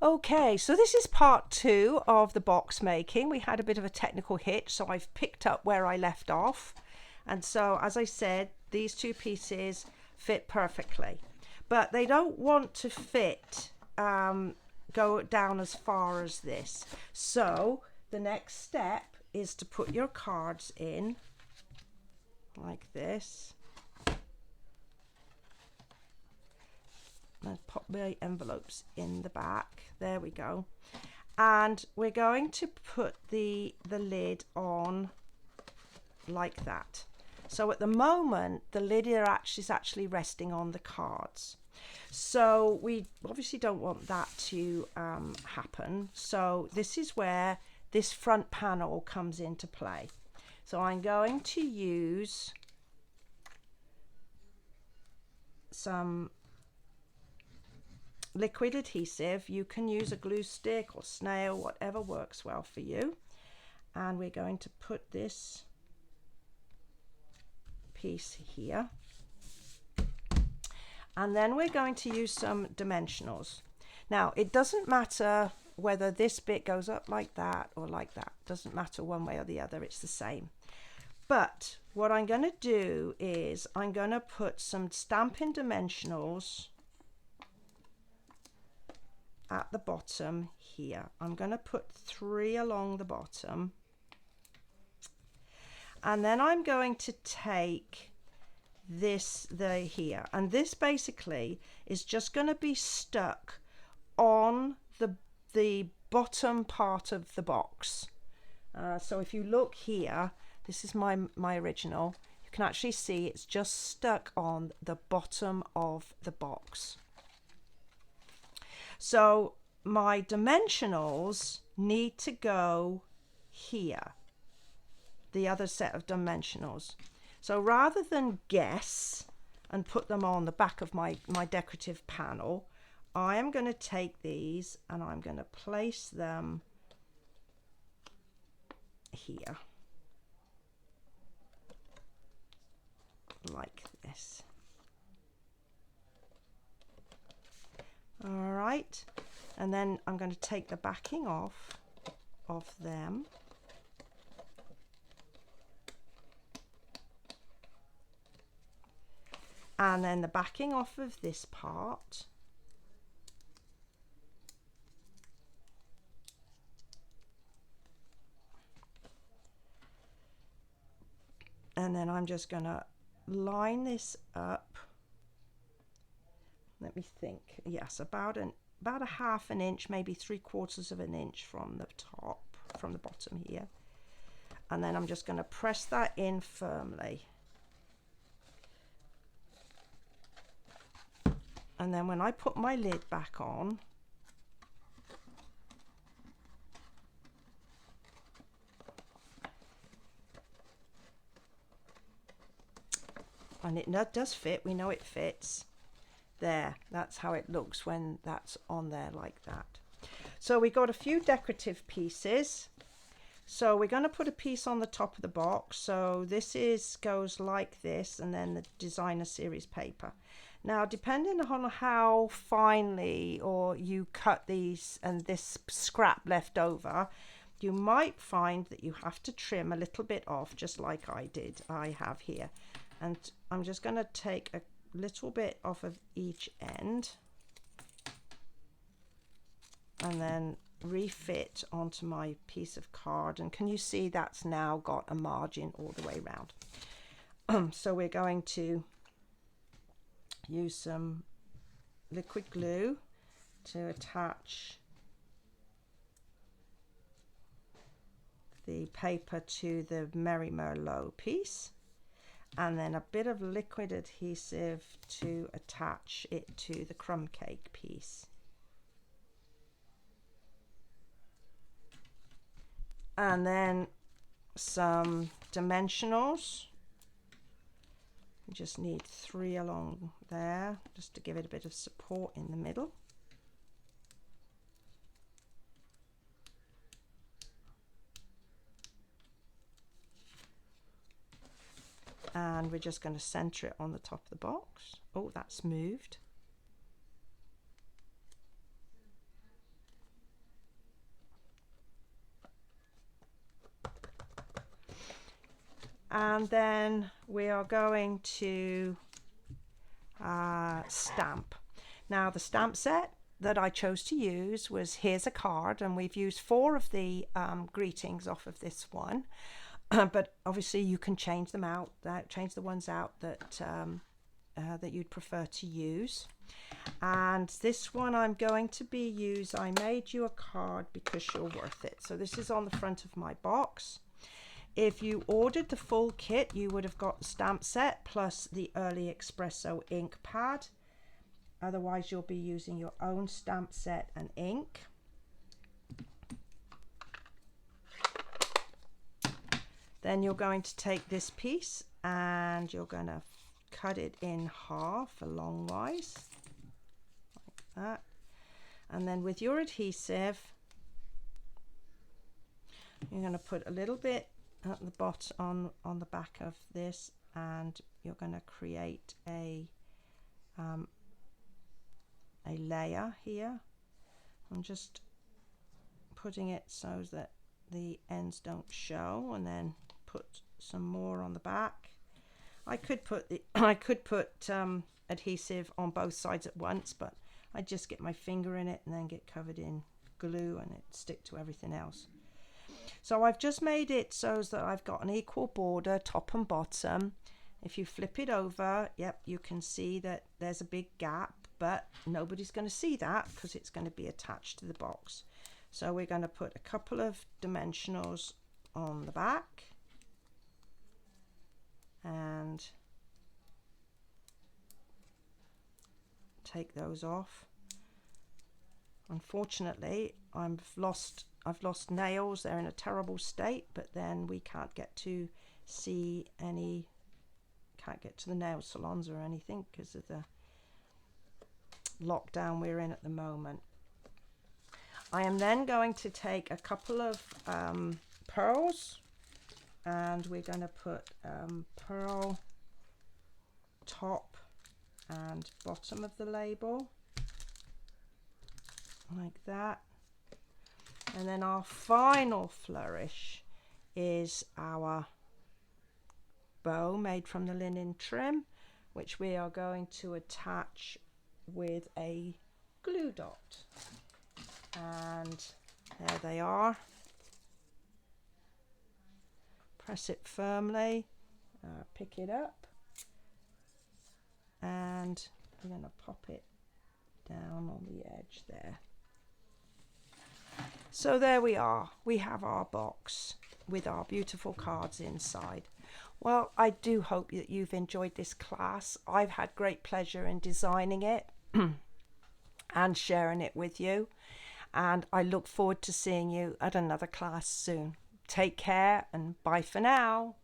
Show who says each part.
Speaker 1: Okay, so this is part 2 of the box making. We had a bit of a technical hitch, so I've picked up where I left off. And so, as I said, these two pieces fit perfectly. But they don't want to fit, go down as far as this. So the next step is to put your cards in like this. And pop my envelopes in the back. There we go. And we're going to put the lid on like that. So at the moment, the lid is actually resting on the cards. So we obviously don't want that to happen. So this is where this front panel comes into play. So I'm going to use some liquid adhesive. You can use a glue stick or snail, whatever works well for you. And we're going to put this piece here. And then we're going to use some dimensionals. Now, it doesn't matter whether this bit goes up like that or like that. It doesn't matter one way or the other, it's the same. But what I'm going to do is I'm going to put some Stampin' Dimensionals at the bottom here. I'm going to put 3 along the bottom. And then I'm going to take this here, and this basically is just going to be stuck on the bottom part of the box. So if you look here, this is my original. You can actually see it's just stuck on the bottom of the box. So my dimensionals need to go here, the other set of dimensionals. So rather than guess and put them on the back of my decorative panel, I am going to take these and I'm going to place them here, like this. All right, and then I'm going to take the backing off of them. And then the backing off of this part. And then I'm just going to line this up. Let me think. Yes, about a half an inch, maybe 3/4 of an inch from the top, from the bottom here. And then I'm just going to press that in firmly. And then when I put my lid back on, and it does fit, we know it fits. There, that's how it looks when that's on there like that. So we got a few decorative pieces. So we're going to put a piece on the top of the box. So this goes like this, and then the designer series paper. Now, depending on how finely or you cut these and this scrap left over, you might find that you have to trim a little bit off, just like I have here. And I'm just going to take a little bit off of each end and then refit onto my piece of card. And can you see that's now got a margin all the way around? So we're going to use some liquid glue to attach the paper to the Merry Merlot piece, and then a bit of liquid adhesive to attach it to the crumb cake piece. And then some dimensionals. You just need 3 along there, just to give it a bit of support in the middle. And we're just going to center it on the top of the box. Oh, that's moved. And then we are going to stamp. Now the stamp set that I chose to use was Here's a Card, and we've used 4 of the greetings off of this one. But obviously you can change them out, change the ones out that that you'd prefer to use. And this one I'm going to I made you a card because you're worth it. So this is on the front of my box. If you ordered the full kit, you would have got the stamp set plus the Early Espresso ink pad. Otherwise, you'll be using your own stamp set and ink. Then you're going to take this piece and you're going to cut it in half alongwise, like that. And then with your adhesive, you're going to put a little bit at the bottom on the back of this, and you're going to create a layer here. I'm just putting it so that the ends don't show, and then put some more on the back. I could put adhesive on both sides at once, but I just get my finger in it and then get covered in glue and it stick to everything else. So I've just made it so that I've got an equal border top and bottom. If you flip it over, yep, you can see that there's a big gap, but nobody's going to see that because it's going to be attached to the box. So we're going to put a couple of dimensionals on the back and take those off. Unfortunately, I've lost nails. They're in a terrible state, but then we can't get to see any, can't get to the nail salons or anything because of the lockdown we're in at the moment. I am then going to take a couple of pearls, and we're going to put pearl top and bottom of the label like that. And then our final flourish is our bow made from the linen trim, which we are going to attach with a glue dot. And there they are. Press it firmly, pick it up, and I'm going to pop it down on the edge there. So there we are. We have our box with our beautiful cards inside. Well, I do hope that you've enjoyed this class. I've had great pleasure in designing it and sharing it with you. And I look forward to seeing you at another class soon. Take care and bye for now.